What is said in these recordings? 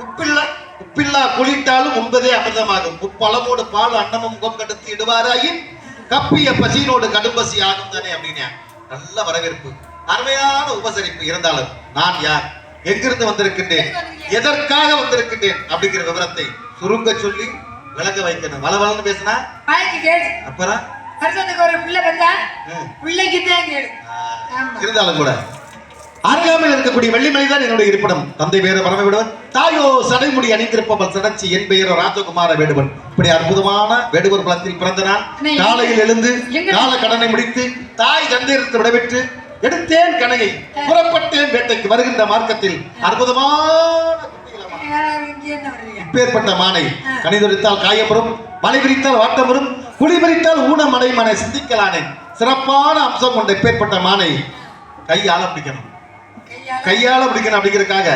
உப்பில்லா குளிட்டாலும் உண்பதே அமிர்தமாகும். உப்பளவோடு பால் அன்னமும் கொங்கெடுத்து இடுவாராயின் கப்பிய பசியினோடு கடும்பசி ஆகும் தானே அப்படின்னு நல்ல வரவேற்பு, அருமையான உபசரிப்பு. இருந்தாலும் நான் யார், எங்கிருந்து வந்திருக்கின்றேன், எதற்காக வந்திருக்கின்றேன் அப்படிங்கிற விவரத்தை சுருங்க சொல்லி விளங்க வைக்கணும். வளவளன்னு பேசினா அப்புறம் ஒரு பிள்ளை வந்தா பிள்ளைக்கு தான் கேளு. இருந்தாலும் கூட அருகாமையில் இருக்கக்கூடிய வெள்ளிமலைதான் என்னுடைய இருப்பிடம். தந்தை பேர பரம வேடுவன், தாயோ சடைமுடி அணிந்திருப்பவள் சடச்சி, என் பெயர் ராஜகுமார வேடுவன். இப்படி அற்புதமான வேடுவர் குலத்தில் பிறந்த நான் காலையில் எழுந்து கால கடனை முடித்து தாய் தந்தையருக்கு விடைபெற்று எடுத்தேன் கணையை, புறப்பட்டேன் வேட்டைக்கு. வருகின்ற மார்க்கத்தில் அற்புதமான இப்பேற்பட்ட மானை கனி தொடித்தால் காயப்படும், மலை விரித்தால் வாட்டம் வரும், குழி விரித்தால் ஊனம் அடைமனை சிந்திக்கலானேன். சிறப்பான அம்சம் கொண்ட இப்பேற்பட்ட மானை கையால பிடிக்கணும், கையால பிடிக்கணும் அப்படிங்கிறதுக்காக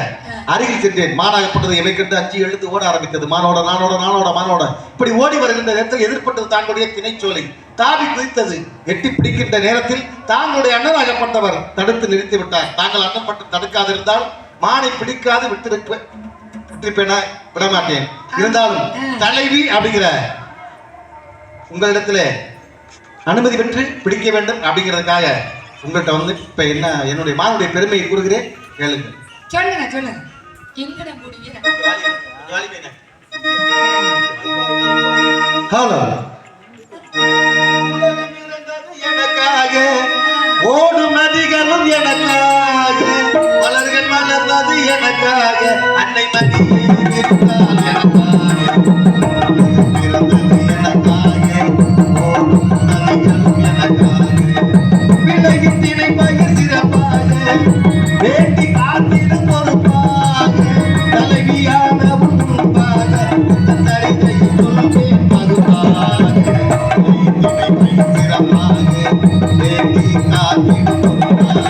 அருகில் சென்றேன். மானாகப்பட்டது எவை கண்டு அஞ்சு எழுத்து ஓட ஆரம்பித்தது. மானோட நானோட நானோட மானோட இப்படி ஓடி வருகின்ற நேரத்தில் எதிர்பட்டது தாங்களுடைய திணைச்சோலை. தாவி குதித்தது. எட்டி பிடிக்கின்ற நேரத்தில் தாங்களுடைய அண்ணனாகப்பட்டவர் தடுத்து நிறுத்தி விட்டார். தாங்கள் அண்ணன் மட்டும் தடுக்காதிருந்தால் மானை பிடிக்காது விட்டிருப்பேனா, விடமாட்டேன். இருந்தாலும் தலைவி அப்படிங்கிற உங்களிடத்துல அனுமதி பெற்று பிடிக்க வேண்டும் அப்படிங்கிறதுக்காக உங்கள்கிட்ட வந்து இப்ப என்ன என்னுடைய மானுடைய பெருமையை கூறுகிறேன், கேளுங்க. சொல்லுங்க சொல்லுங்க. எங்கட முடிய ஹலோ. எனக்காக ஓடும் நதிகளும் எனக்காக, மலர்கள் மலர்வது எனக்காக, அன்னை மதி இருந்தால் எனக்காக, பிறந்தது எனக்காக, ஓடும் நதிகளும் எனக்காக, விலகின் திணை பயிர் சிறப்பாக, வேண்டி காத்திடும் பொறுப்பாக, தலைவியான உறுப்பாக, தரிதை சொல்வேன் மறுப்பாக, திணை பயிர் சிறப்பாக, வேண்டி காத்திடும் பொறுப்பாக.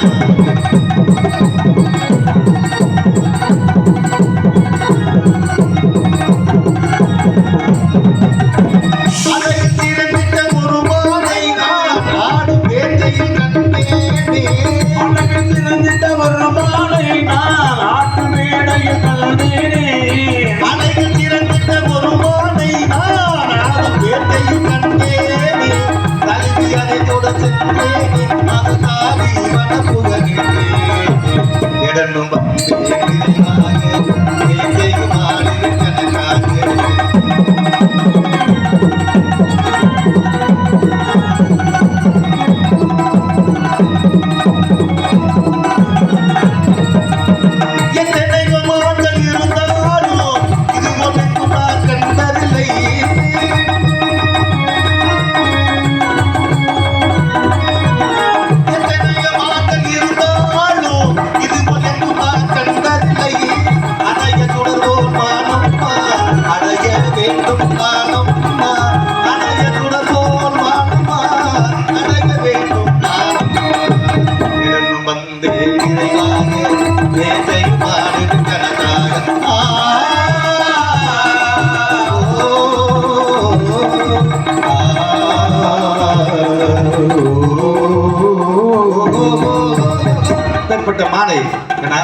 மானை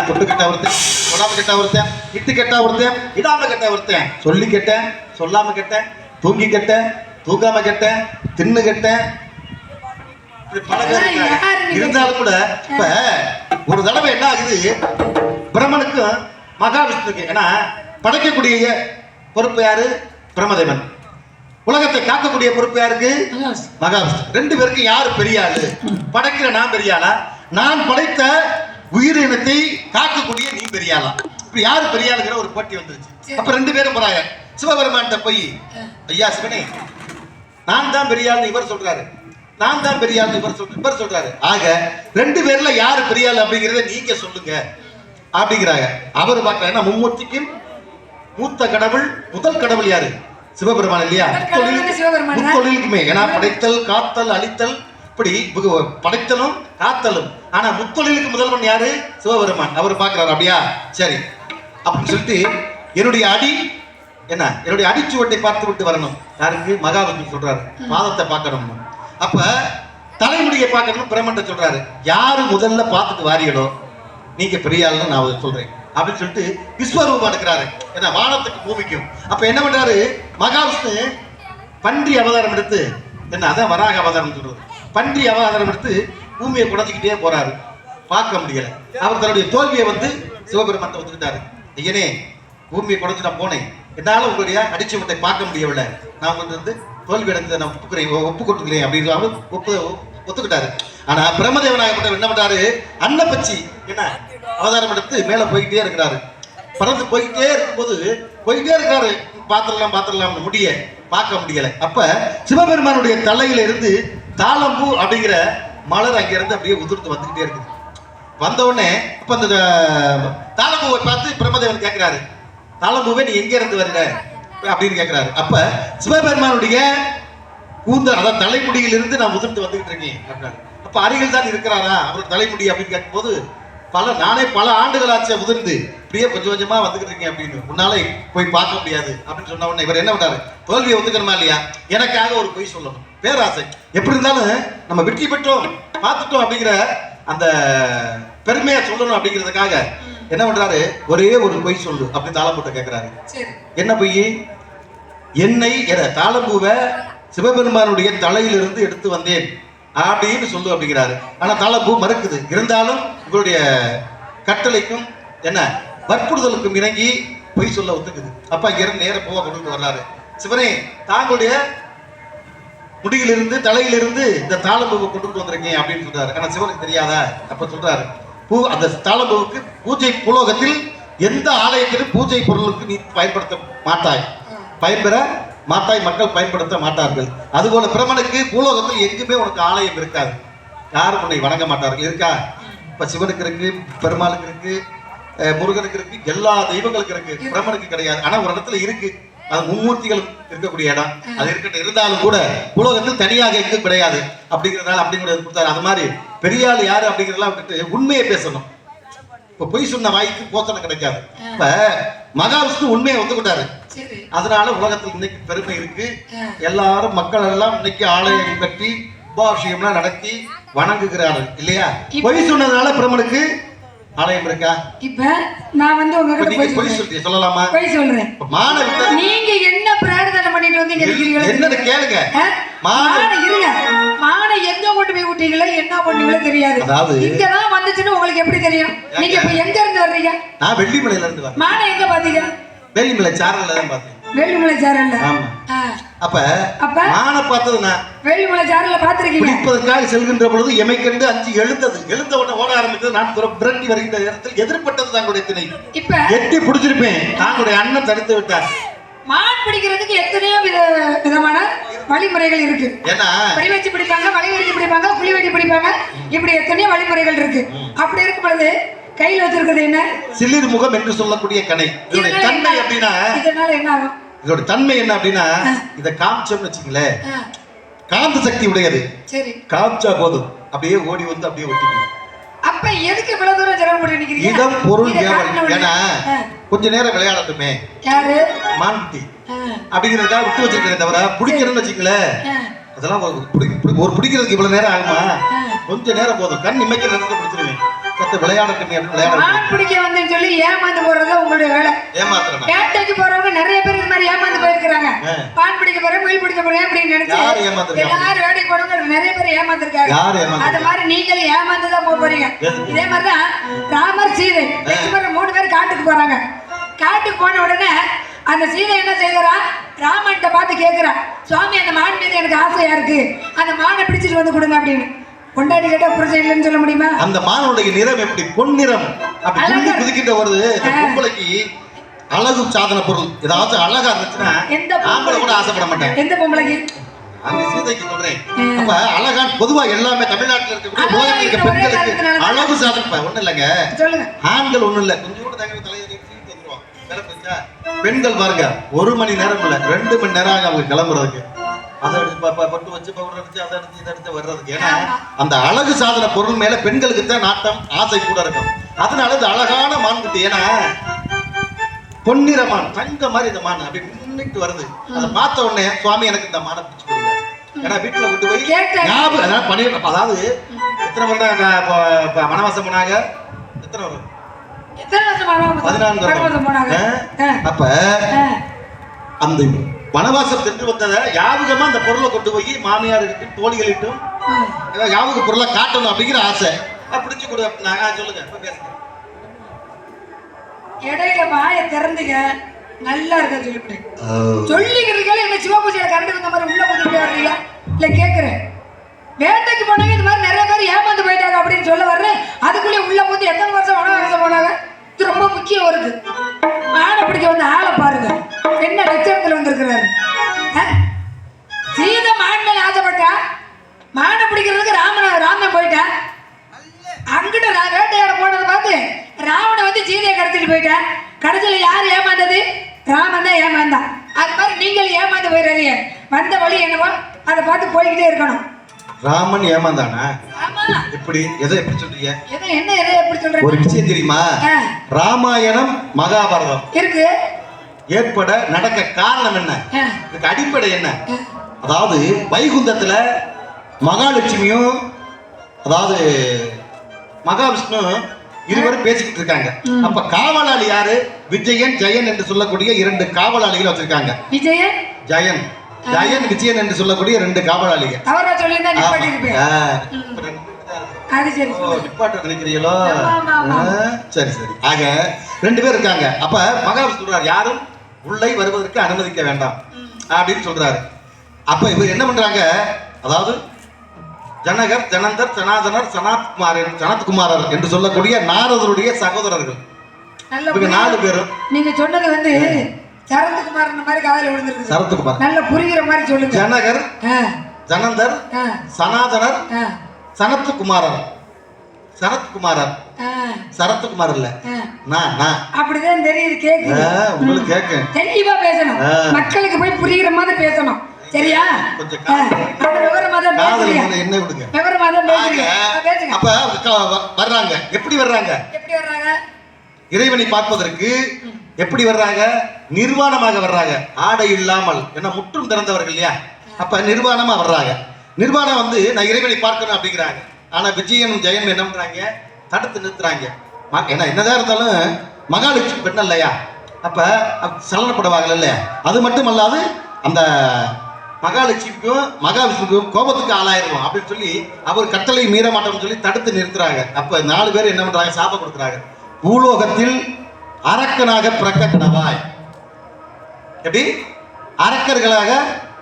தொட்டு கெட்ட ஒருத்தன், சொல்லாம கெட்ட ஒருத்தன், இட்டு கெட்ட ஒருத்தன், இடாம கெட்ட ஒருத்தன், சொல்லி கெட்டேன், சொல்லாம கெட்டேன், தூங்கி கெட்டேன், தூக்காம கெட்டேன், தின்னு கெட்டேன், இருந்தாலும் கூட இப்ப ஒரு தடவை என்ன ஆகுது, பிரம்மனுக்கும் மகாவிஷ்ணுக்கு ஏன்னா படைக்கக்கூடிய பொறுப்பு யாரு, பிரம்மதேவன். உலகத்தை காக்கக்கூடிய பொறுப்பு யாருக்கு, மகாவிஷ்ணு. ரெண்டு பேருக்கு யாரு பெரிய ஆளு, படைக்கிற நான் பெரிய ஆளா, நான் படைத்த உயிரினத்தை காக்கக்கூடிய நீ பெரிய ஆளா, இப்ப யாரு பெரிய ஆளுங்கிற ஒரு போட்டி வந்துருச்சு. அப்ப ரெண்டு பேரும் போறாங்க சிவபெருமான்கிட்ட போய், ஐயா சிவனே நான் தான் பெரிய ஆள் இவர் சொல்றாரு, நான் தான் பெரிய ஆள் இவர் சொல்றாரு, ஆக ரெண்டு பேர்ல யாரு பெரிய ஆள் அப்படிங்கறத நீங்க சொல்லுங்க அப்படிங்கிறாங்க. அவரு பார்க்க ஏன்னா மும்மூர்த்திக்கும் மூத்த கடவுள் முதல் கடவுள் யாரு, சிவபெருமான் இல்லையா, முத்தொழிலுக்குமே. ஏன்னா படைத்தல் காத்தல் அழித்தல் இப்படி படைத்தலும் காத்தலும். ஆனா முத்தொழிலுக்கு முதல்வன் யாரு, சிவபெருமான். அவர் பார்க்கிறாரு, அப்படியா சரி அப்படின்னு சொல்லிட்டு என்னுடைய அடி என்ன என்னுடைய அடிச்சுவட்டை பார்த்து விட்டு வரணும். யாருக்கு, மகாவிஷ்ணு சொல்றாரு, பாதத்தை பார்க்கணும். அப்ப தலைமுடியை பார்க்கணும் பிரம்மன்ட்ட சொல்றாரு, யாரு முதல்ல பார்த்துட்டு வாரியலோ நீங்க பெரிய ஆளுன்னு நான் சொல்றேன். அப்படின்னு சொல்லிட்டு விஸ்வரூபம் எடுக்கிறாரு. ஏன்னா வானத்துக்கு பூமிக்கும். அப்ப என்ன பண்றாரு மகாவிஷ்ணு? பன்றி அவதாரம் எடுத்து, என்ன அதான் வராக அவதாரம் சொல்றது, பன்றி அவதாரம் எடுத்து பூமியை குடைஞ்சிக்கிட்டே போறாரு. பார்க்க முடியல. அவர் தன்னுடைய தோல்வியை சிவபெருமான் ஒத்துக்கிட்டாரு. ஐயனே, பூமியை குடைஞ்சு நான் போனேன், என்னால உங்களுடைய அடிச்சு முட்டை பார்க்க முடியவில்லை, நான் உங்களுக்கு தோல்வி அடைஞ்சதை நான் ஒப்புக்கொண்டுக்கிறேன் அப்படின்னு அவர் ஒத்துக்கிட்டாரு. ஆனா பிரம்மதேவனாகப்பட்டவர் என்ன பண்றாரு? அன்னப்பச்சி என்ன அவதாரம் எடுத்து மேல போய்கிட்டே இருக்கிறாரு. பறந்து போய்கிட்டே இருக்கும்போது போய்கிட்டே இருக்காரு. பாத்திரலாம் முடிய பார்க்க முடியல. அப்ப சிவபெருமானுடைய தலையில இருந்து தாளம்பூ அப்படிங்கிற மலர் அங்கிருந்து அப்படியே உதிர்ந்து வந்துகிட்டே இருக்குது. வந்த உடனே அப்ப அந்த தாளம்பூவை பார்த்து பிரம்மதேவன் கேட்கிறாரு, தாளம்பூவே நீ எங்க இருந்து வருகிற அப்படின்னு கேட்கிறாரு. அப்ப சிவபெருமானுடைய கூந்தல், அதாவது தலைமுடியிலிருந்து நான் உதிர்ந்து வந்துகிட்டு இருக்கேன் அப்படின்னாரு. அப்ப அருகில் தான் இருக்கிறாரா அவர் தலைமுடி அப்படின்னு கேட்கும்போது, நானே பல ஆண்டுகள் ஆச்சு உதிர்ந்து இப்படியே கொஞ்சம் கொஞ்சமா வந்துகிட்டு இருக்கேன் அப்படின்னு, உன்னால போய் பார்க்க முடியாது அப்படின்னு சொன்ன உடனே இவர் என்ன பண்ணாரு? தோல்வியை ஒத்துக்கணுமா இல்லையா? எனக்காக ஒரு பொய் சொல்லணும், பேராசை. எப்படி இருந்தாலும் நம்ம வெற்றி பெற்றோம் பார்த்துட்டோம் அப்படிங்கிற அந்த பெருமையா சொல்லணும் அப்படிங்கிறதுக்காக என்ன பண்றாரு? ஒரே ஒரு பொய் சொல்லு அப்படின்னு தாளம்பூட்ட கேட்கிறாரு. என்ன பொய்? என்னை தாளம்பூவை சிவபெருமானுடைய தலையிலிருந்து எடுத்து வந்தேன் அப்படின்னு சொல்லு அப்படிங்கிறாரு. ஆனா தாளம்பூ மறுக்குது. இருந்தாலும் உங்களுடைய கட்டளைக்கும் என்ன வற்புறுதலுக்கும் இறங்கி பொய் சொல்ல ஒத்துக்குது. அப்ப இங்க இருந்து நேர பூவை கொண்டு வர்றாரு. சிவனே, தாங்களுடைய முடியிலிருந்து தலையிலிருந்து இந்த தாளம்பூவை கொண்டு வந்திருக்கேன் அப்படின்னு சொல்றாரு. ஆனா சிவனுக்கு தெரியாதா? அப்ப சொல்றாரு, அந்த தாளம்பூவுக்கு பூஜை புலோகத்தில் எந்த ஆலயத்திலும் பூஜை பொருளுக்கு நீ பயன்படுத்த மாட்டாய், பயன்பெற மாட்டாய், மக்கள் பயன்படுத்த மாட்டார்கள். அதுபோல பிரமனுக்கு பூலோகத்தில் எங்குமே உனக்கு ஆலயம் இருக்காது, யாரும் உன்னை வணங்க மாட்டார்கள். இருக்கா? இப்ப சிவனுக்கு இருக்கு, பெருமாளுக்கு இருக்கு, முருகனுக்கு இருக்கு, எல்லா தெய்வங்களுக்கு இருக்கு, பிரமனுக்கு கிடையாது. ஆனா ஒரு இடத்துல இருக்கு, அது மும்மூர்த்திகள் இருக்கக்கூடிய இடம். அது இருக்கட்டும், இருந்தாலும் கூட உலகத்தில் தனியாக எங்க கிடையாது அப்படிங்கிறதுனால அப்படிங்கிறது கொடுத்தாரு. அது மாதிரி பெரியாள் யாரு அப்படிங்கிறதெல்லாம் விட்டுட்டு உண்மையை பேசணும். இப்ப பொய் சொன்ன வாய்க்கு போத்தனை கிடைக்காது. இப்ப மகாவிஷ்ணு உண்மையை ஒத்துக்கிட்டாரு. அதனால உலகத்தில் இன்னைக்கு பெருமை இருக்கு. எல்லாரும் மக்கள் எல்லாம் இன்னைக்கு ஆலயம் கட்டி உபாபிஷேகம்லாம் நடத்தி வணங்குகிறார்கள் இல்லையா? பொய் சொன்னதுனால பிரம்மனுக்கு ஆலயம் இருக்கா? இப்ப நான் உங்ககிட்ட பொய் சொல்றீங்க, சொல்லலாமா? பொய் சொல்றேன். நீங்க என்ன பிரார்த்தனை பண்ணிட்டு வந்தீங்க? என்னன்னு கேளுங்க. இருங்க, மானை எங்க கொண்டு போய் விட்டீங்களோ என்ன பண்ணீங்களோ தெரியாது. அதாவது இங்கதான் வந்துச்சுன்னு உங்களுக்கு எப்படி தெரியும்? நீங்க இப்ப எங்க இருந்து வர்றீங்க? நான் வெள்ளிமலையில இருந்து வரேன். மானை எங்க பாத்தீங்க? வெள்ளிமலை சாரல்ல தான் பார்த்தேன். வெள்ளிமலை சாரல்ல? ஆமா. அப்ப மானை பார்த்தது நான் வெள்ளிமலை சாரல்ல பாத்திருக்கீங்க. இப்பதற்காக செல்கின்ற பொழுது எமைக்கண்டு அஞ்சு எழுந்த உடனே ஓட ஆரம்பித்தது. நான் புரட்டி வருகின்ற இடத்தில் எதிர்பட்டது தங்களுடைய திணை. இப்ப எட்டி பிடிச்சிருப்பேன், தங்களுடைய அண்ணன் தடுத்து விட்டார். மான் பிடிக்கிறதுக்கு எத்தனையோ விதமான வழிமுறைகள் இருக்கு. படி வச்சு பிடிப்பாங்க, வலை வச்சு பிடிப்பாங்க, புலி வெட்டி பிடிப்பாங்க, இப்படி எத்தனையோ வழிமுறைகள் இருக்கு. அப்படி இருக்கும் பொழுது கையில் வச்சிருக்கிறது என்ன? சிலிர் முகம் என்று சொல்லக்கூடிய கணை. இதோட தன்மை அப்படின்னா, இதனால என்ன ஆகும்? இதோட தன்மை என்ன அப்படின்னா, இத காமிச்சோம்னு வச்சுங்களேன், காந்த சக்தி உடையது. சரி, காமிச்சா போதும் அப்படியே ஓடி வந்து அப்படியே ஒட்டிக்கணும். அப்ப எதுக்கு இவ்வளவு தூரம் ஜெரம் போட்டு நிக்கிறீங்க? இதம் பொருள் ஏவல். ஏன்னா கொஞ்ச நேரம் விளையாடட்டுமே. யாரு? மான்குட்டி அப்படிங்கிறதுக்காக விட்டு வச்சிருக்கேன். தவிர பிடிக்கிறேன்னு வச்சுங்களேன், அதெல்லாம் ஒரு பிடிக்கிறதுக்கு இவ்வளவு நேரம் ஆகுமா? கொஞ்ச நேரம் போதும், கண் இமைக்கிற நேரத்தை பிடிச்சிருவேன். சத்த விளையாடட்டுமே அப்படின்னு விளையாட பிடிக்க வந்தேன்னு சொல்லி ஏமாந்து போறது உங்களுடைய வேலை. ஏமாத்துறேன். வேட்டைக்கு போறவங்க நிறைய பேர் இந்த மாதிரி ஏமாந்து போயிருக்காங்க. பான் பிடிக்க போறேன், முயல் பிடிக்க போறேன் அப்படின்னு நினைச்சு எல்லாரும் வேட்டைக்கு போறவங்க நிறைய பேர் ஏமாந்துருக்காங்க. அது மாதிரி நீங்களும் ஏமாந்து தான் போக போறீங்க. இதே மாதிரிதான் ராமர் சீதை லட்சுமணன் 3 பேர் காட்டுக்கு போறாங்க. காட்டுக்கு போன உடனே அந்த சீதை என்ன செய்யறா? ராமன்கிட்ட பார்த்து கேட்கிறா, சுவாமி அந்த மான் மீது எனக்கு ஆசையா இருக்கு, அந்த மானை பிடிச்சிட்டு வந்து கொடுங்க அப்படின்னு. கொண்டாடி கேட்டா புரிஞ்சு இல்லைன்னு சொல்ல முடியுமா? அந்த மானுடைய நிறம் எப்படி? பொன்னிறம். அப்படி குதிக்கின்ற ஒரு பொம்பளைக்கு அழகு சாதன பொருள் ஏதாச்சும் அழகா இருந்துச்சுன்னா ஆம்பளை கூட ஆசைப்பட மாட்டேன். எந்த பொம்பளைக்கு? அந்த சீதைக்கு சொல்றேன். அப்ப அழகா பொதுவா எல்லாமே தமிழ்நாட்டில் இருக்கக்கூடிய உலகத்தில் இருக்க பெண்களுக்கு அழகு சாதனை ஒண்ணு இல்லைங்க. சொல்லுங்க. ஆண்கள் ஒண்ணு இல்ல, கொஞ்சம் கூட தங்க தலையை வந்துருவோம். பெண்கள் பாருங்க, 1 மணி நேரம் இல்ல 2 மணி நேரம் ஆகும் அவங்க கிளம்புறதுக்கு. அதை பட்டு வச்சு பவுடர் அடிச்சு அதை அடிச்சு இதை அடிச்சு வர்றதுக்கு. ஏன்னா அந்த அழகு சாதன பொருள் மேல பெண்களுக்கு தான் நாட்டம், ஆசை கூட இருக்கும். அதனால இந்த அழகான மான்குட்டி, ஏன்னா பொன்னிறமான் தங்க மாதிரி இந்த மான் அப்படி முன்னிட்டு வருது. அதை பார்த்த உடனே சுவாமி எனக்கு இந்த மானை பிடிச்சு கொடுங்க. ஏன்னா வீட்டுல கொண்டு போய் ஞாபகம் அதாவது பண்ணி, அதாவது எத்தனை வருடம் வனவாசம் பண்ணாங்க? எத்தனை வரும்? எத்தனை வருஷம் 14 வருஷம் போனாங்க. அப்ப அந்த வனவாசம் சென்று வந்ததை யாபகமா அந்த பொருளை கொண்டு போய் மாமியார்கிட்டும் தோழிகளிட்டும் யாபக பொருளை காட்டணும் அப்படிங்கிற ஆசை. பிடிச்சு கொடு அப்படின்னாங்க. சொல்லுங்க பேசுங்க. இடையில வாயை திறந்துங்க நல்லா இருக்க சொல்லிவிட்டேன். சொல்லிக்கிறீங்களா என்ன சிவபூஜையில கரண்ட் வந்த மாதிரி உள்ள போட்டு வர்றீங்க இல்ல கேட்கிறேன். வேட்டைக்கு போனாங்க இந்த மாதிரி நிறைய பேர் ஏமாந்து போயிட்டாங்க அப்படின்னு சொல்ல வர்றேன். அதுக்குள்ளே உள்ள போட்டு எத்தனை வருஷம் வனவாசம் போனாங்க. இது ரொம்ப முக்கியம் வருது. ஆடை பிடிக்க வந்து ஆளை பாருங்க என்ன லட்சணத்துல வந்திருக்கிறாரு. சீதை மான் மேல ஆசைப்பட்டா மானை பிடிக்கிறதுக்கு ராமன் போயிட்டா. அங்கிட்ட வேட்டையாட போனதை பார்த்து ராவணன் வந்து சீதையை கடத்திட்டு போயிட்டேன். கடைசியில் யார் ஏமாந்தது? ராமன் தான் ஏமாந்தான். அது மாதிரி நீங்கள் ஏமாந்து போயிடாதீங்க. வந்த வழி என்னவோ அதை பார்த்து போய்கிட்டே இருக்கணும். ராமன் ஏமாந்தானா? எப்படி எதை எப்படி சொல்றீங்க? எதை எப்படி சொல்றீங்க? ஒரு விஷயம் தெரியுமா? ராமாயணம் மகாபாரதம் இருக்கு. ஏற்பட நடக்க காரணம் என்ன? இதுக்கு அடிப்படை என்ன? அதாவது வைகுந்தத்துல மகாலட்சுமியும் அதாவது மகாவிஷ்ணு இருவரும் பேசிக்கிட்டு இருக்காங்க. அப்ப காவலாளி யாரு? விஜயன் ஜெயன் என்று சொல்லக்கூடிய 2 காவலாளிகள் வச்சிருக்காங்க. விஜயன் ஜெயன், ஜெயன் விஜயன் என்று சொல்லக்கூடிய 2 காவலாளிகள். அவரா சொல்லிருந்தா நிப்பாட்டிருப்பேன். அது சரி. நிப்பாட்ட நினைக்கிறீங்களோ? சரி சரி. ஆக 2 பேர் இருக்காங்க. அப்ப மகாவிஷ்ணு சொல்றாரு யாரும் உள்ளே வருவதற்கு அனுமதிக்க வேண்டாம் அப்படின்னு சொல்றாரு. அப்ப இவர் என்ன பண்றாங்க? அதாவது ஜனகர், ஜனந்தர், சனாதனர், சனத்குமாரர் என்று சொல்லக்கூடிய நாரதருடைய சகோதரர்கள். இவங்க 4 பேரும். நீங்க சொன்னது வந்து சரத்குமார் மாதிரி காதல விழுந்திருக்கு. சரத்குமார் நல்ல புரிகிற மாதிரி சொல்லுங்க. ஜனகர், ஜனந்தர், சனாதனர், சனத்குமாரர். சரத்குமாரர் சரத்குமார் இல்ல நான் அப்படிதான் தெரியுது. கேக்குது உங்களுக்கு கேட்க தெளிவா பேசணும். மக்களுக்கு போய் புரிகிற மாதிரி பேசணும். சரியா? என்ன விடுங்க. அப்ப வர்றாங்க. எப்படி வர்றாங்க? இறைவனை பார்ப்பதற்கு எப்படி வர்றாங்க? நிர்வாணமாக வர்றாங்க. ஆடை இல்லாமல். என்ன முற்றும் திறந்தவர்கள் இல்லையா? அப்ப நிர்வாணமா வர்றாங்க. நிர்வாணம் வந்து நான் இறைவனை பார்க்கணும் அப்படிங்கிறாங்க. ஆனா விஜயனும் ஜெயனும் என்ன பண்றாங்க? தடுத்து நிறுத்துறாங்க. ஏன்னா என்னதான் இருந்தாலும் மகாலட்சுமி பெண் இல்லையா? அப்ப சலனப்படுவாங்க இல்லையா? அது மட்டும் அல்லாது அந்த மகாலட்சுமிக்கும் மகாவிஷ்ணுக்கும் கோபத்துக்கு ஆளாயிருவோம் அப்படின்னு சொல்லி அவர் கட்டளை மீற மாட்டோம்னு சொல்லி தடுத்து நிறுத்துறாங்க. அப்ப 4 பேர் என்ன பண்றாங்க? சாபம் கொடுக்குறாங்க. பூலோகத்தில் அரக்கனாக பிறக்க கடவாய். எப்படி? அரக்கர்களாக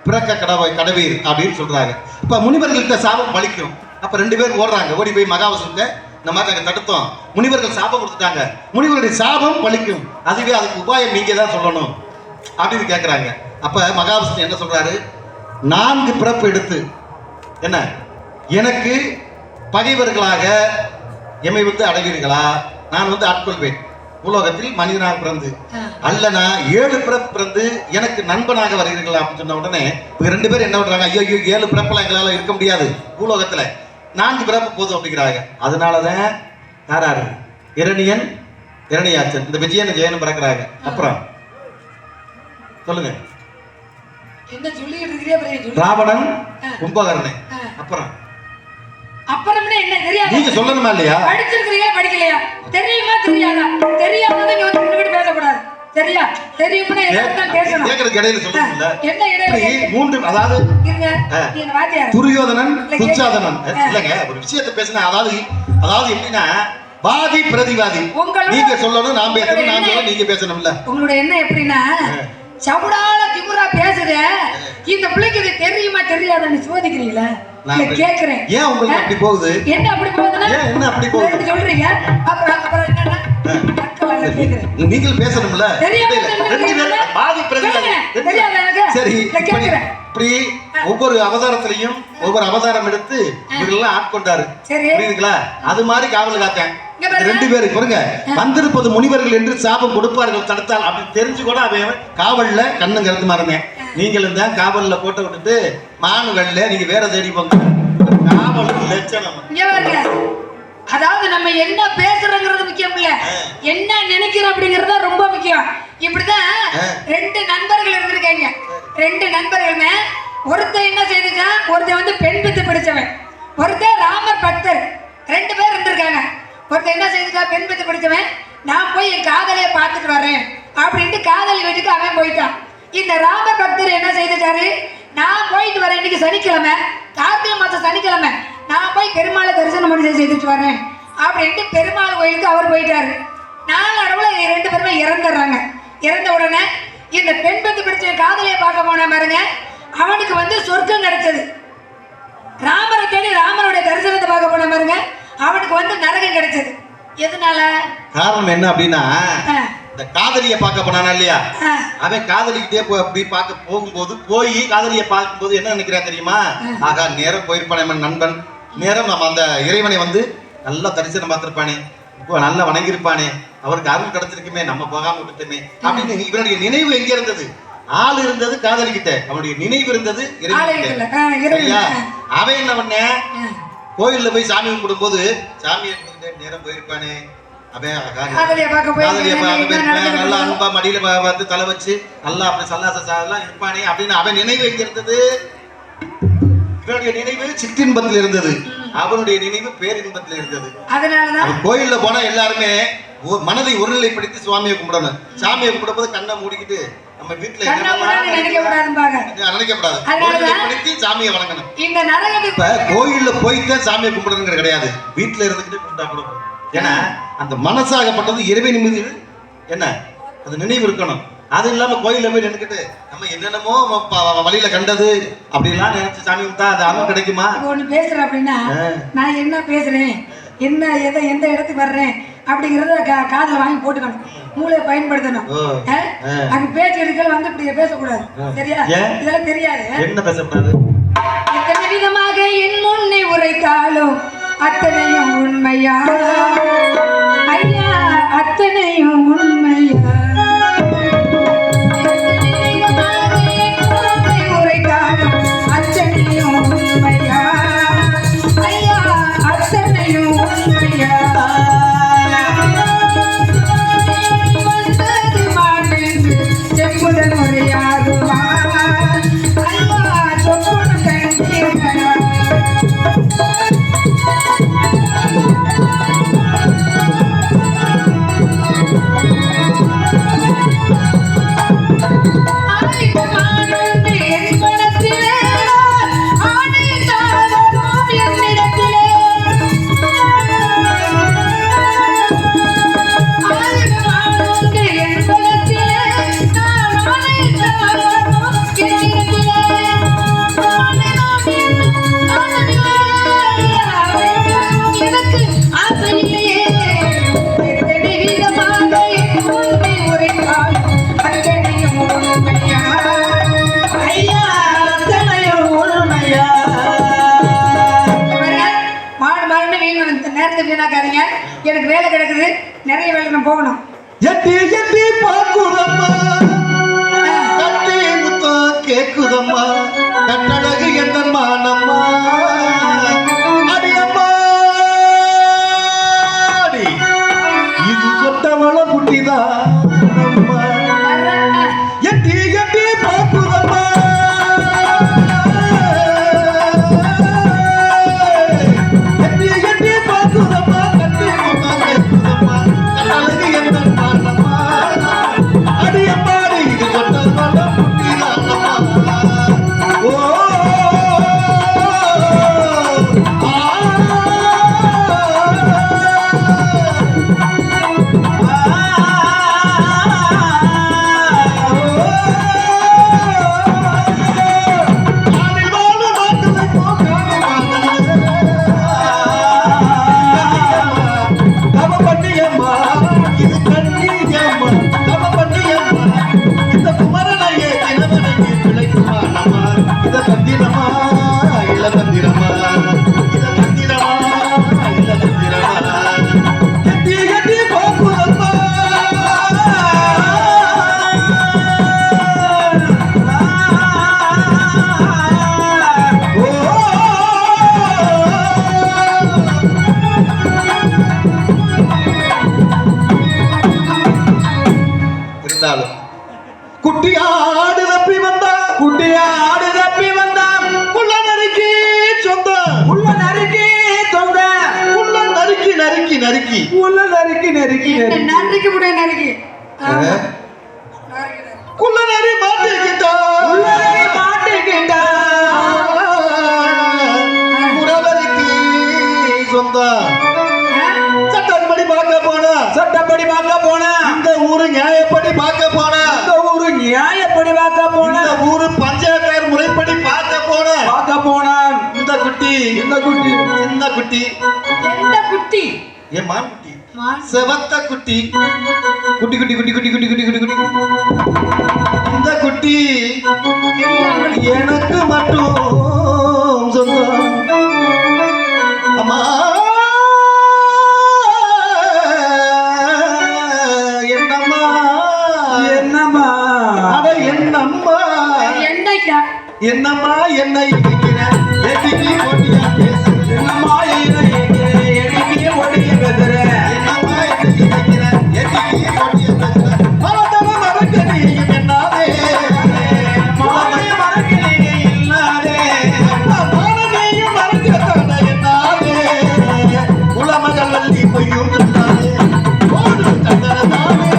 பிறக்க கடவீர் அப்படின்னு சொல்றாங்க. இப்ப முனிவர்கள்ட்ட சாபம் பலிக்கும். அப்ப 2 பேர் ஓடுறாங்க. ஓடி போய் மகாவிஷ்ணுக்கு இந்த மாதிரி நாங்கள் தடுத்தோம். முனிவர்கள் சாபம் கொடுத்துட்டாங்க. முனிவர்களுடைய சாபம் பலிக்கும். அதுவே அதுக்கு உபாயம் நீங்க தான் சொல்லணும் அப்படின்னு கேட்கிறாங்க. அப்ப மகாவிஷ்ணு என்ன சொல்றாரு? 4 பிறப்பு எடுத்து என்ன எனக்கு பகைவர்களாக எம்மை வந்து அடைவீர்களா? நான் வந்து ஆட்கொள்வேன். உலோகத்தில் மனிதனாக பிறந்து அல்லனா 7 பிறப்பு பிறந்து எனக்கு நண்பனாக வருகிறீர்களா அப்படின்னு சொன்ன உடனே 2 பேர் என்ன பண்றாங்க? ஐயோ 7 பிறப்புலாம் எங்களால இருக்க முடியாது. பூலோகத்துல 4 பிறப்பு போதும் அப்படிங்கிறாங்க. அதனாலதான் யாராரு? இரணியாச்சன் இந்த விஜயன் ஜெயனும் பிறக்கிறாங்க. அப்புறம் சொல்லுங்க. ராவணன், கும்பகர்ணன். அப்புறம் என்ன தெரியாது? நீங்க சொல்லணுமா இல்லையா? படிச்சிருக்கீங்களா படிக்கலையா? தெரியுமா தெரியாதா? தெரியாததை நீங்க வந்து நின்னுட்டு பேசக்கூடாது. சரியா? தெரியும்னா எல்லாம் பேசணும். கேக்குறதுக்கு இடையில சொல்லுங்க. என்ன இடையில? 3 அதாவது இருங்க. நீங்க வாத்தியார். துரியோதனன், துச்சாதனன். இல்லங்க ஒரு விஷயத்தை பேசினா அதாவது எப்படின்னா வாதி பிரதிவாதி. நீங்க சொல்லணும், நான் பேசணும், நான் சொல்லணும், நீங்க பேசணும்ல. உங்களோட என்ன எப்படின்னா சவுடால திமுறா பேசுதே இந்த பிள்ளைக்கு இது தெரியுமா தெரியாதான்னு சோதிக்கிறீங்களா? கேக்குறேன். ஏன் உங்களுக்கு அப்படி போகுது? என்ன அப்படி போகுதுன்னா என்ன அப்படி போகுது சொல்றீங்க? அப்புறம் என்னன்னா நீங்கள் பேசணும்ல. சரி, இப்படி ஒவ்வொரு அவதாரத்திலையும் ஒவ்வொரு அவதாரம் எடுத்து இவர்களெல்லாம் ஆட்கொண்டாரு. புரியுதுங்களா? அது மாதிரி காவல் காத்தேன். 2 பேரு பாருங்க. வந்திருப்பது முனிவர்கள் என்று சாபம் கொடுப்பார்கள் தடுத்தால் அப்படின்னு தெரிஞ்சு கூட அவன் காவல்ல கண்ணு கருத்துமா இருந்தேன். நீங்களும் தான் காவல்ல போட்ட விட்டுட்டு மானுகள்ல நீங்க வேற தேடி போங்க. காவல் லட்சணம். அதாவது நம்ம என்ன பேசுறோங்கிறது முக்கியம் இல்ல, என்ன நினைக்கிறோம் அப்படிங்கறது ரொம்ப முக்கியம். இப்படிதான் 2 நண்பர்கள் இருந்திருக்காங்க. 2 நண்பர்களுமே ஒருத்தன் என்ன செய்துட்டான்? ஒருத்தன் வந்து பெண் வித்து பிடிச்சவன், ஒருத்தன் ராமர் பக்தர். 2 பேர் இருந்திருக்காங்க. ஒருத்தன் என்ன செய்துட்டா? பெண் வித்து பிடிச்சவன். நான் போய் என் காதலியை பார்த்துட்டு வரேன் அப்படின்ட்டு காதலி வீட்டுக்கு அவன் போயிட்டான். இந்த ராம பக்தர் என்ன செய்துட்டாரு, நான் போயிட்டு வரேன், இன்னைக்கு சனிக்கிழமை, கார்த்திகை மாதம் சனிக்கிழமை, நான் போய் பெருமாளை தரிசனம் பண்ணி செய்துட்டு வரேன் அப்படின்ட்டு பெருமாள் கோயிலுக்கு அவர் போயிட்டாரு. நாலு அளவில் 2 பேருமே இறந்துடுறாங்க. இறந்த உடனே இந்த பெண் பத்து பிடிச்ச காதலியை பார்க்க போன பாருங்க, அவனுக்கு வந்து சொர்க்கம் கிடைச்சது. ராமரை தேடி ராமருடைய தரிசனத்தை பார்க்க போன பாருங்க, அவனுக்கு வந்து நரகம் கிடைச்சது. எதனால? காரணம் என்ன அப்படின்னா, இந்த காதலியை பார்க்க போனானா இல்லையா, அவன் காதலிக்கிட்டே அப்படி பார்க்க போகும்போது போய் காதலியை பார்க்கும்போது என்ன நினைக்கிறா தெரியுமா, ஆகா நேரம் போயிருப்பானே நண்பன், நேரம் நம்ம அந்த இறைவனை வந்து நல்லா தரிசனம் பார்த்திருப்பானே, இப்போ நல்லா வணங்கியிருப்பானே, அவருக்கு அருள் கிடைச்சிருக்குமே, நம்ம போகாம விட்டுட்டுமே அப்படின்னு இவனுடைய நினைவு எங்க இருந்தது, ஆள் இருந்தது காதலிக்கிட்ட, அவனுடைய நினைவு இருந்தது இறைவன். அவன் என்ன பண்ண, கோயில்ல போய் சாமி கும்பிடும்போது சாமியை நேரம் போயிருப்பானே, நல்லா அன்பா மடியில வந்து தலை வச்சு நல்லா அப்படி சல்லாசெல்லாம் இருப்பானே அப்படின்னு அவன் நினைவு எங்க இருந்தது, இவனுடைய நினைவு சிற்றின்பத்தில் இருந்தது, அவனுடைய நினைவு பேரின்பத்தில் இருந்தது. அதனாலதான் கோயில்ல போனா எல்லாருமே மனதை ஒருநிலைப்படுத்தி சுவாமியை கும்பிடணும். சாமியை கும்பிடும்போது கண்ணை மூடிக்கிட்டு நம்ம வீட்டுல நினைக்கப்படாது, சாமியை வணங்கணும். இப்ப கோயில்ல போயிட்டு சாமியை கும்பிடணுங்கிறது கிடையாது, வீட்டுல இருந்துகிட்டு கும்பிட்டா கூட. ஏன்னா அந்த மனசாகப்பட்டது இறைவன் மீது என்ன அது நினைவு இருக்கணும். அது இல்லாம கோயில போய் நின்றுக்கிட்டு நம்ம என்னென்னமோ வழியில கண்டது அப்படிலாம் நினைச்சு சாமி கும்பிட்டா அது அருள் கிடைக்குமா? ஒண்ணு பேசுறேன் அப்படின்னா நான் என்ன பேசுறேன், என்ன எந்த இடத்துக்கு வர்றேன் அப்படிங்கறத காதுல வாங்கி போட்டுக்கணும், மூளையை பயன்படுத்தணும். அங்க பேச்சு எடுக்கல வந்து இப்படி பேசக்கூடாது, சரியா? இதெல்லாம் தெரியாது. என்ன பேசக்கூடாது? இத்தனை விதமாக என் முன்னே உரைத்தாலும் அத்தனையும் உண்மையா ஐயா, அத்தனையும் உண்மையா, உரைத்தாலும் அத்தனையும் உண்மையா ஐயா, அத்தனையும் உண்மையா, வந்தது மாட்டேன் செப்புதல் முறையாகுமா ஐயா, சொப்புடன் கண்டீர்களா. எனக்கு வேலை கிடக்குது, நிறைய வேலை நான் போகணும். எட்டி எட்டி பாக்குதம்மா, கட்டி முத்தம் கேக்குதம்மா, கட்டழகு எந்த மானம்மா, அடியம்மா இது சொட்டவள புட்டிதான் எட்டி எட்டி பாக்குதம்மா, குட்டியாடு தப்பி வந்தா, குட்டியாடு தப்பி வந்தா, உள்ள நறுக்கி சொந்த, உள்ள நறுக்கி தொந்த, உள்ள நறுக்கி நறுக்கி நறுக்கி உள்ள நறுக்கி நறுக்கி நறுக்கி நறுக்கி கூட நறுக்கி குள்ள நரி மாட்டிக்கிட்டா உள்ள நரி மாட்டிக்கிட்டா உறவருக்கு சொந்தம் சட்டப்படி பார்க்க போனா சட்டப்படி பார்க்க போனா இந்த ஊரு நியாயப்படி பார்க்க போனா இந்த ஊரு நியாயப்படி பார்க்க போனா இந்த ஊரு பஞ்சாயத்தார் முறைப்படி பார்க்க போனா இந்த குட்டி இந்த குட்டி சின்ன குட்டி எந்த குட்டி ஏன் மான் குட்டி செவத்த குட்டி குட்டி குட்டி குட்டி குட்டி குட்டி குட்டி குட்டி குட்டி இந்த குட்டி எனக்கு மட்டும் சொந்தம் அம்மா என்னம்மா என்னம்மா அட என்னம்மா என்னைக்கா என்னம்மா என்னை இருக்கிற எதிரி ஓடியா பேச என்னம்மா எனக்கு ஒடிய பேசுற என்னம்மா என்னை இருக்கிற எதிரி ஓடியா பேச மறந்தவ மறக்க நீயும் என்னாதே மாலை மறக்கலையே இல்லாதே மானனையும் மறக்கத்தான என்னாதே உலமகள் வள்ளி பொய்யும் சொன்னாதே ஓடு தந்தனதானே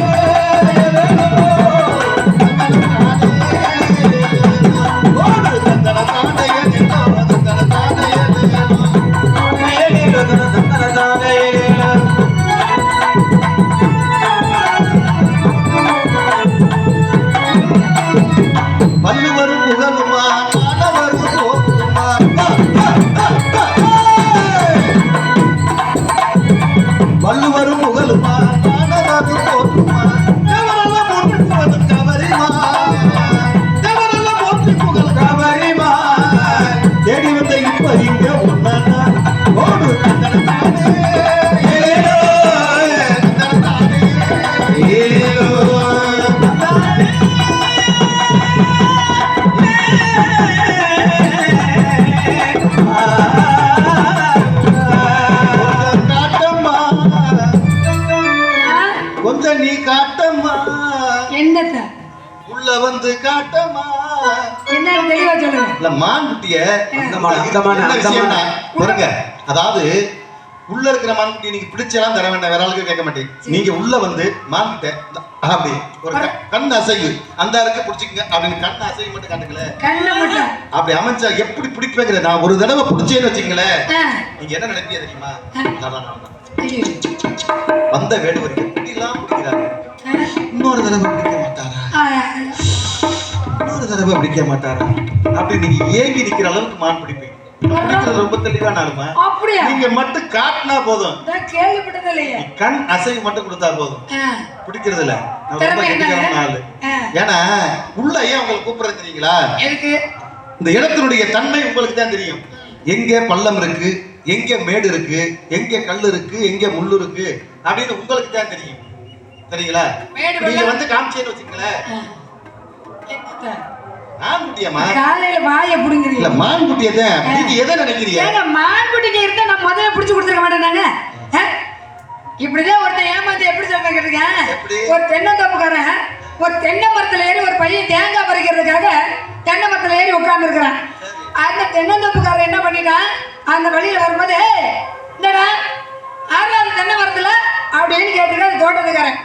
ஓடு தந்தனதானே என்னோ தந்தனதானே வள்ளுவரும் புகழுமா மாணவரும் போக்குமா வள்ளுவரும் புகழுமா மாணவரும் போக்குமா எவரெல்லாம் போற்றி புகழும் கவரிமா எவரெல்லாம் போற்றி புகழும் கவரிமா தேடி வந்த இப்ப இங்க ஒன்னா ஓடு தந்தனதானே ஏலோ தந்தனதானே ஏலோ காட்டம்மா கொஞ்சம் நீ காட்டம்மா என்னத்த உள்ள வந்து காட்டம்மா என்ன தெளிவா சொல்லுங்க இல்ல மான் குட்டிய அந்த மான், என்ன அந்த விஷயம்னா, மான். பாருங்க அதாவது உள்ள இருக்கிற மான் குட்டி நீங்க பிடிச்செல்லாம் தர வேண்டாம், வேற ஆளுக்கு கேட்க மாட்டேன். நீங்க உள்ள வந்து மான் கிட்ட அப்படி ஒரு கண் அசைவு அந்த இருக்கு பிடிச்சிக்கங்க அப்படின்னு கண் அசைவு மட்டும் காட்டுங்களேன். கண்ணை மட்டும் அப்படி அமைச்சா எப்படி பிடிப்பேங்கிற நான் ஒரு தடவை பிடிச்சேன்னு வச்சுங்களேன், ஆ, நீங்க என்ன நினைப்பீங்க தெரியுமா? நான் ஐயோ. வந்த வேடு வரைக்கும் குட்டிலாம் பிடிக்கிறாரு, இன்னொரு தடவை பிடிக்க மாட்டாரா, இன்னொரு தடவை பிடிக்க மாட்டாரா அப்படி நீங்க ஏங்கி நிக்கிற அளவுக்கு மான் பிடிப்பீங்க. பிடிக்கிறது ரொம்ப தெளிவான ஆளுமா. அப்படியா? நீங்க மட்டும் காட்டினா போதும், நான் கேள்விப்பட்டதே இல்லையே. கண் அசைவு மட்டும் கொடுத்தா போதும், ஆ, பிடிக்கிறது இல்ல. நான் ரொம்ப திறமை கெட்டிக்காரன என்னங்க? ஆளு. ஆ. ஏன்னா உள்ள ஏன் உங்களை கூப்பிடுறது தெரியுங்களா? எதுக்கு? இந்த இடத்தினுடைய தன்மை உங்களுக்கு தான் தெரியும். எங்க பள்ளம் இருக்கு, எங்க மேடு இருக்கு, எங்க கல் இருக்கு, எங்க முள்ளு இருக்கு அப்படின்னு உங்களுக்கு தான் தெரியும். சரிங்களா? மேடு நீங்க பள்ளம். வந்து காமிச்சேன்னு வச்சுங்களேன், ஆ. என்னத்த? மான்குட்டியம்மா காலையில வாயை இல்ல புடுங்குறீங்க. மான்குட்டிய தான். நீங்க எதை நினைக்கிறீங்க? ஏங்க மான்குட்டிக்கு இருந்தா நான் முதல்ல புடிச்சு கொடுத்துருக்க மாட்டேனாங்க. இப்படிதான் ஒருத்தன் ஏமாந்து எப்படி சொல்ல கேட்டிருக்கேன். எப்படி? ஒரு தென்னந்தோப்புக்காரன் ஒரு தென்னை மரத்துல ஏறி ஒரு பையன் தேங்காய் பறிக்கிறதுக்காக தென்னை மரத்துல ஏறி உட்கார்ந்து இருக்கிறான். அந்த தென்னந்தோப்புக்காரன் என்ன பண்ணிட்டான், அந்த வழியில வரும்போது இந்தடா ஆறாவது தென்னை மரத்துல அப்படின்னு கேட்டிருக்கான் தோட்டத்துக்காரன்.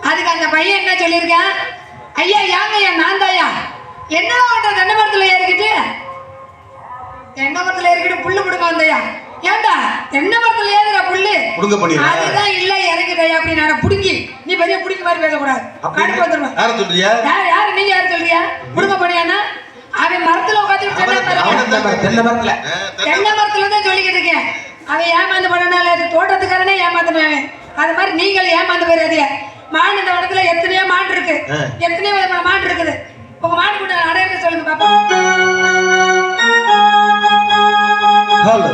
அதுக்கு அந்த பையன் என்ன சொல்லியிருக்கான், ஐயா யாங்கய்யா நான் தாயா, என்னடா அவன்கிட்ட தென்னை மரத்துல ஏறிக்கிட்டு தென்னை மரத்துல ஏறிக்கிட்டு புல்லு பிடுங்க வந்தையா, ஏன்டா தென்னை மரத்துல ஏறுற புல்லு புடுங்க பண்ணிடுறா. அதுதான் இல்ல இறங்கிட்டயா அப்படி நான் புடுங்கி, நீ பெரிய புடிங்க மாதிரி பேசக்கூடாது, கடுப்பு வந்துருவேன். யார சொல்றியா? யாரு நீங்க யாரு சொல்றியா? புடுங்க பண்ணியானா அவன் மரத்துல உட்காந்து தென்னை மரத்துல தென்னை மரத்துல தான் சொல்லிக்கிட்டு இருக்கேன். அவன் ஏமாந்து பண்ணனால தோட்டத்துக்காரனே ஏமாந்துனவன். அது மாதிரி நீங்களும் ஏமாந்து போயிடாதீங்க. மான் இந்த இடத்துல எத்தனையோ மான் இருக்கு, எத்தனையோ விதமான மான் இருக்குது. உங்க மான் கூட அடையாளத்தை சொல்லுங்க பாப்பா. ஹலோ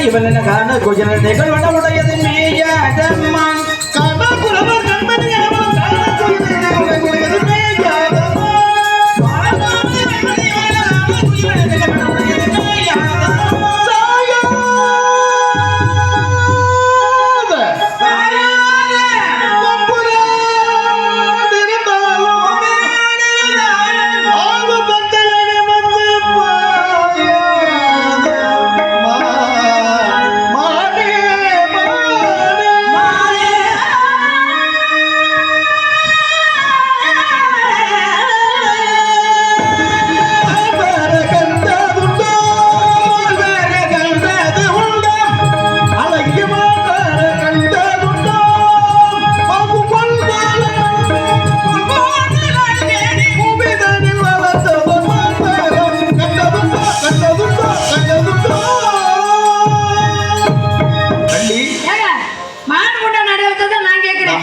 இவன் காண குஜன நிகழ்வன உடையது மேயாதம்மா கணபுரவர் கண்மணி அவன் காணக்கூடியது மேயாதம்மா.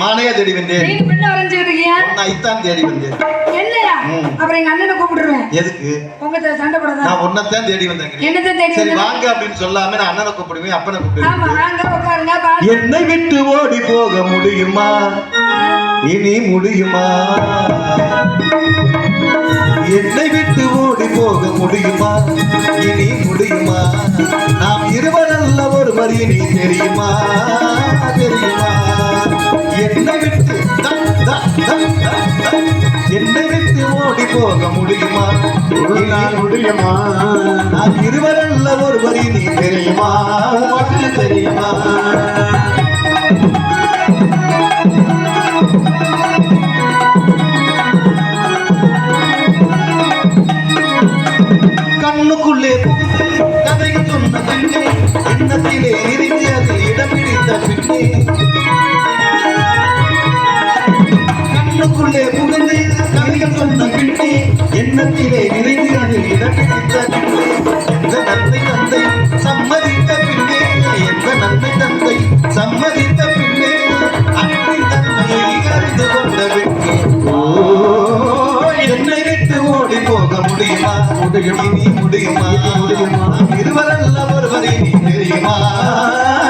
மானையா தேடி வந்தேன். நீங்க பின்ன வரைஞ்சிட்டு இருக்கீங்க. நான் இத்தான் தேடி வந்தேன். என்னையா? அப்புறம் எங்க அண்ணனை கூப்பிடுறேன். எதுக்கு? உங்க சண்டை போடாத. நான் உன்னதான் தேடி வந்தேன். என்னதான் தேடி சரி வாங்க அப்படினு சொல்லாம நான் அண்ணனை கூப்பிடுவேன், அப்பனை கூப்பிடுவேன். ஆமா வாங்க உட்காருங்க பாருங்க. என்னை விட்டு ஓடி போக முடியுமா? இனி முடியுமா? என்னை விட்டு ஓடி போக முடியுமா? இனி முடியுமா? நாம் இருவரல்ல ஒருவர் இனி தெரியுமா? தெரியுமா? என்னை விட்டு என்னை விட்டு ஓடி போக முடியுமா? முடியுமா? நாம் இருவரல்ல ஒருவர் இனி தெரியுமா? தெரியுமா? கண்ணுக்குள்ளே கதைகள் சொன்ன பின்னே எண்ணத்திலே இருந்து அதில் இடம் பிடித்த பின்னே கண்ணுக்குள்ளே புகுந்து கதைகள் சொன்ன பின்னே எண்ணத்திலே இருந்து அதில் இடம் பிடித்த பின்னே எந்த நன்மை தந்தை சம்மதித்த பின்னே எந்த நன்மை தந்தை சம்மதித்த பின்னே அன்பின் தன்மையை அறிந்து கொண்ட பின்னே என்னை விட்டு ஓடி போக முடியுமா? இனி முடியுமா? இருவரல்ல ஒருவரை நீ தெரியுமா?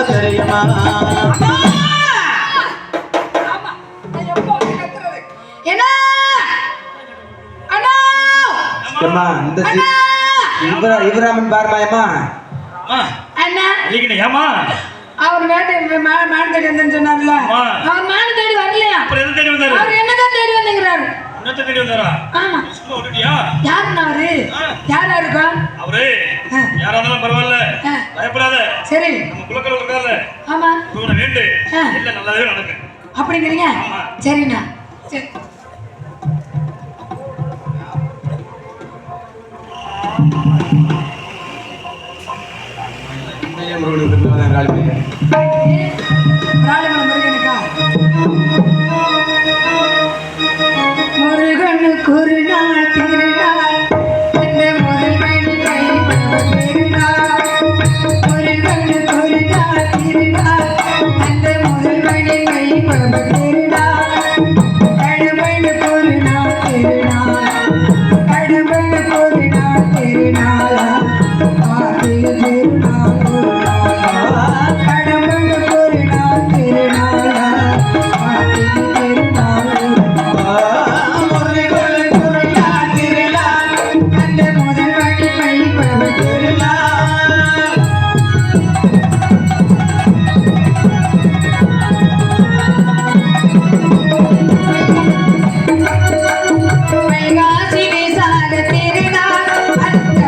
தெரியுமா? இவராமன் பார்மாயம்மா அவர் வேட்டை மான் தேடி வந்தேன்னு சொன்னார்ல, அவர் மான் தேடி வரலையா? அவர் என்னதான் தேடி வந்தீங்கிறாரு? ஆமா யாருன்னா அவரு? யாரா இருக்கா அவரு? யாரா இருந்தாலும் பரவாயில்ல, பயப்படாத. சரி நம்ம குலக்கல் இருக்கார்ல, ஆமா இவனை வேண்டு எல்லாம் நல்லதே நடக்கும் அப்படிங்கிறீங்க. சரிண்ணா சரி. முருகனுக்கு ஒரு நாள் திருநாள், இந்த முதல் மணி திருநாள். முருகனுக்கு ஒரு நாள் திருநாள், அந்த முதல் மணி திருநாள். கடவுளுக்கு ஒரு நாள் திருநாள், கடவுளுக்கு ஒரு நாள் திருநாள். வைகாசி விசாக திருநாள், அந்த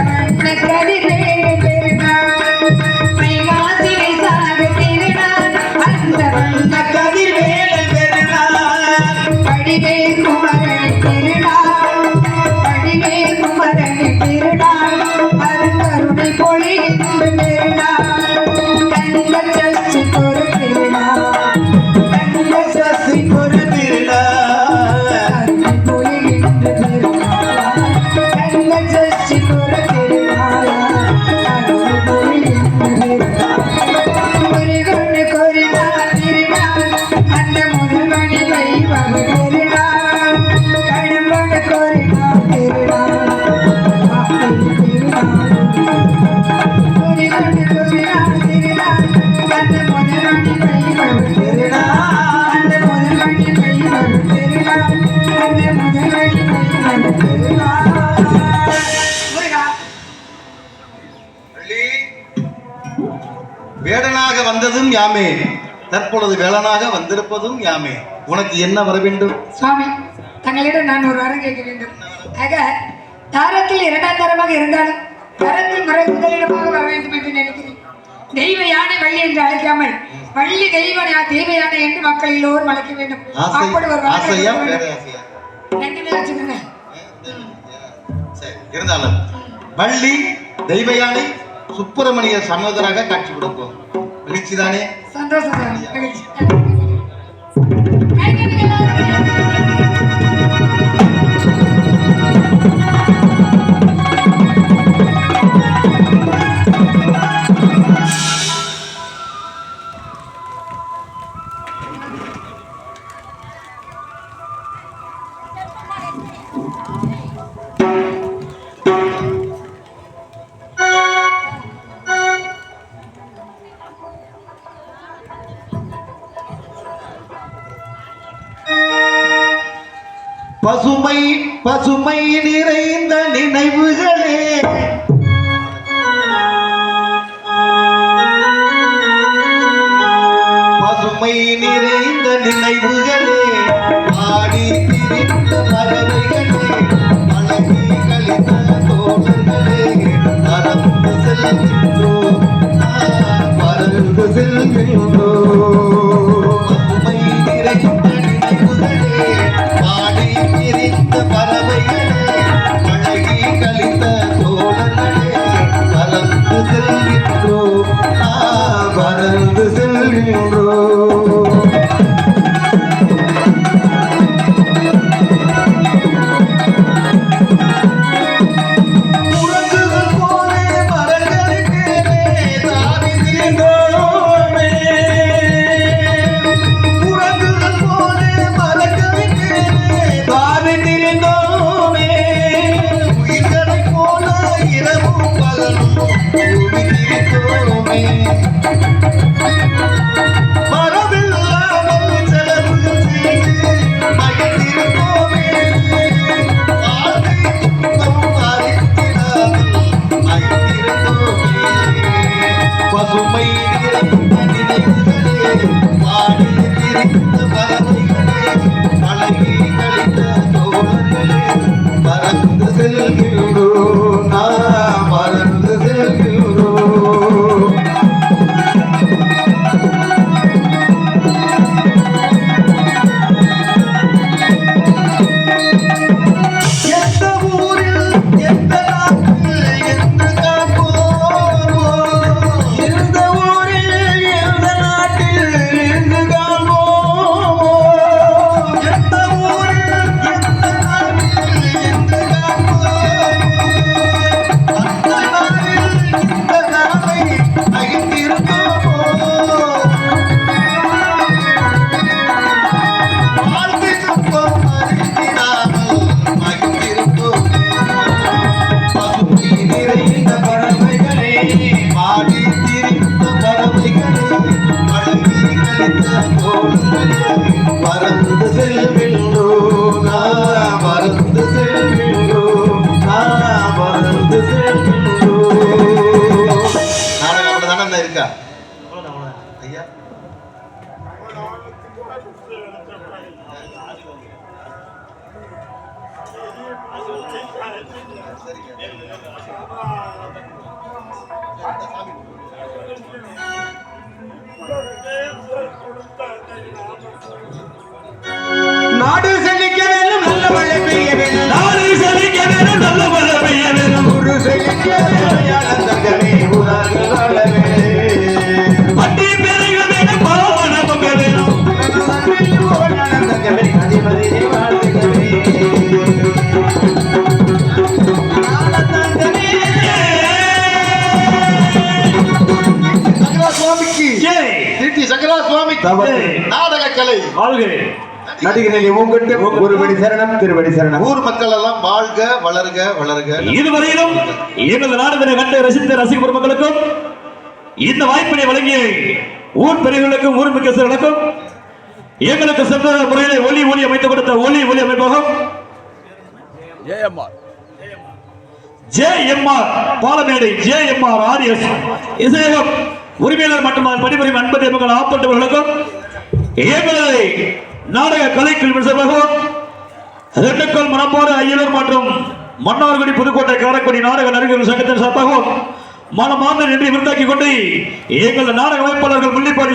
வேடனாக வந்ததும் யாமே, தற்பொழுது வேளனாக வந்திருப்பதும் யாமே. உனக்கு என்ன வர வேண்டும்? சுவாமி, தங்களிடம் நான் ஒரு வரம் கேட்க வேண்டும். ஆக தாரத்தில் இரண்டாம் தரமாக இருந்தாலும் தரத்தில் முதலிடமாக வர வேண்டும் என்று நினைக்கிறேன். தெய்வ யானை வள்ளி என்று அழைக்காமல் வள்ளி தெய்வ யானை என்று மக்கள் எல்லோரும் அழைக்க வேண்டும். அப்படி ஒரு ரெண்டுமே வச்சுக்கோங்க. இருந்தாலும் வள்ளி தெய்வ யானை சுப்பிரமணிய சகோதராக காட்சி கொடுப்போம். மகிழ்ச்சி தானே? சந்தோஷம் தான், மகிழ்ச்சி. பசுமை பசுமை நிறைந்த நினைவுகளே, பசுமை நிறைந்த நினைவுகளே, ஆடி திரிந்த பறவைகளே, அழகி கழித்த தோழர்களே, பறந்து செல்கின்றோம், பறந்து செல்கின்றோம். பசுமை நிறைந்த நினைவுகளே, ஆடி திரிந்த பறவைகளே, அழகி கழித்த தோழர்களே, பறந்து செல்கின்றோம், பறந்து செல்கின்றோம். உறங்குகள் போலே மரங்களுக்கு தாவி திரிந்தோமே, உறங்குகள் போலே மரங்களுக்கு தாவி திரிந்தோமே, உயிர்களைப் போல இரவும் பகலும் பூமி திரிந்தோமே. மரபில்லாமல் செலவுகள் செய்து மகிழ்ந்திருந்தோமே, வாழ்வை துன்பம் அறிந்திடாமல் மகிழ்ந்திருந்தோமே. பசுமை நிறைந்த நினைவுகளே, பாடி திரிந்த பறவைகளே, அழகி கழித்த தோழர்களே, பறந்து செல்கின்றோம், நாம் பறந்து செல்கின்றோம். எந்த ஊரில் எந்த நாட்டில் என்று காண்போமோ, எந்த ஊரில் எந்த நாட்டில் என்று காண்போமோ, எந்த ஊரில் எந்த நாட்டில் என்று காண்போமோ, அந்த நாளில் இந்த நாளை அகிர்ந்திருந்தோமோ, வாழ்க்கை துன்பம் அறிந்திடாமல் மகிழ்ந்திருந்தோமே. பசுமை நிறைந்த பறவைகளே, பாடி திரிந்த பறவைகளே, அழகி கழித்த தோழர்களே, பறந்து செல்கின்றோம், நாம் பறந்து செல்கின்றோம், நாம் பறந்து செல்கின்றோம். நாடகம் அப்படிதானே இருக்கா ஐயா? நாடு செழிக்க வேண்டும், நல்ல மழை பெய்ய வேண்டும், நாடு செழிக்க வேண்டும், நல்ல மழை பெய்ய வேண்டும், ஊரு செழிக்க வேண்டும், ஆனந்தங்களே ஊரார்கள் வாழவே. பட்டி பெருக வேண்டும், பாவனம் பொங்க வேண்டும், ஆனந்தங்களே அதிபதியே வாழ்த்துகளே. சங்கரா சுவாமிக்கு ஜெய். திருச்சி சங்கரா சுவாமிக்கு நாடக கலை வாழ்க. நடிகரில் உங்கட்டு ஒருபடி சரணம், திருவடி சரணம். ஊர் மக்கள் எல்லாம் வாழ்க வளர்க வளர்க. இதுவரையிலும் எங்களது நாடகத்தை கண்டு ரசித்த ரசிக பெருமக்களுக்கும், இந்த வாய்ப்பினை வழங்கிய ஊர் பெரியவர்களுக்கும் ஊர் முக்கியஸ்தர்களுக்கும், எங்களுக்கு சென்ற முறையிலே ஒளி அமைத்துக் கொடுத்த ஒளி அமைப்பகம் J M R Palamedu, J M R Aries இசையகம் உரிமையாளர் மற்றும் பணிபுரியும் அன்பது எங்கள் ஆப்பட்டவர்களுக்கும் எங்களது நாடக கலைக்குழு சார்பாகவும் திண்டுக்கல் மணப்பாறை அய்யலூர் மற்றும் மன்னார்குடி புதுக்கோட்டை காரைக்குடி நாடக நடிகர்கள் சங்கத்தின் சார்பாகவும் மனமார்ந்த நன்றி விருந்தாக்கிக் கொண்டு எங்கள் நாடக அமைப்பாளர்கள் முள்ளிப்பாடி